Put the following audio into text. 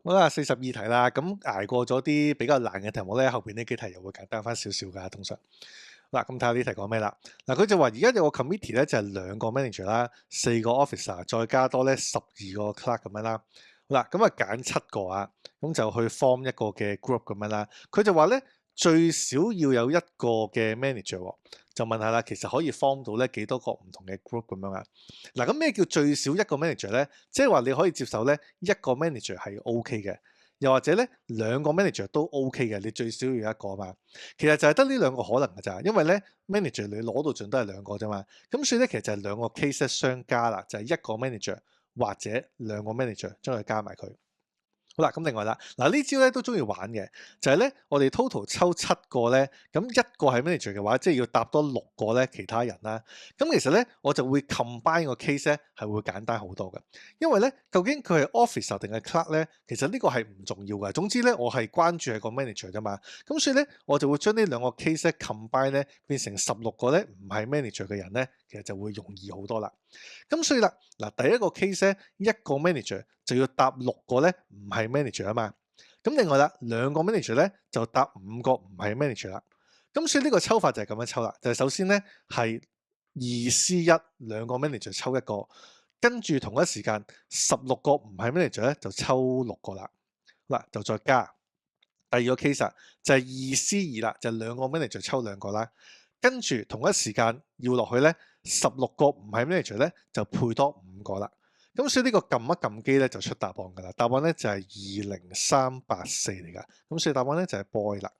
好啦，42題啦，咁捱過咗啲比較難嘅題目咧，後邊呢幾題又會簡單翻少少噶，通常。嗱，咁睇下呢題講咩啦？嗱，佢就話而家有個 committee 咧，就係2個 manager 啦，4個 officer，再加多咧12個 clerk 咁樣啦。好啦，咁啊揀7個啊，咁就去 form 一個嘅 group 咁樣啦。佢就話咧最少要有一個嘅 manager 喎，就問下啦，其實可以 form 到咧幾多個唔同嘅 group 咁樣啊？嗱，咁咩叫最少一個 manager 咧？即係話你可以接受咧一個 manager 係 OK 嘅，又或者咧2個 manager 都 OK 嘅，你最少要一個嘛。其實就係得呢兩個可能㗎咋，因為咧 manager 你攞到盡都係兩個啫嘛。咁所以咧其實就係兩個 case 相加啦，就係一個 manager 或者2個 manager 將佢加埋佢。好啦，咁另外啦，嗱呢招咧都中意玩嘅，就係咧我哋 total 抽7個咧，咁一個係 manager 嘅話，即係要搭多6個咧其他人啦。咁其實咧我就會 combine 個 case 咧係會簡單好多嘅，因為咧究竟佢係 officer 定係 clerk 咧，其實呢個係唔重要嘅。總之咧我係關注係個 manager 啫嘛，咁所以咧我就會將呢兩個 case 咧 combine 咧變成16個咧唔係 manager 嘅人咧，其實就會容易好多啦。咁所以啦，嗱第一個 case 咧，一個 manager 就要搭6個咧唔係 manager 啊嘛。咁另外啦，2個 manager 咧就搭5個唔係 manager 啦。咁所以呢個抽法就係咁樣抽啦，就係首先咧係2C1，2個 manager 抽一個，跟住同一時間16個唔係 manager 咧就抽6個啦。嗱就再加第二個 case 啊，就係2C2啦，就2個 manager 抽2個啦。跟住同一時間要落去咧，16個唔係 manager 咧就配多5個啦。咁所以呢個撳一撳機咧就出答案㗎啦。答案咧就係20384嚟㗎。咁所以答案咧就係 boy 啦。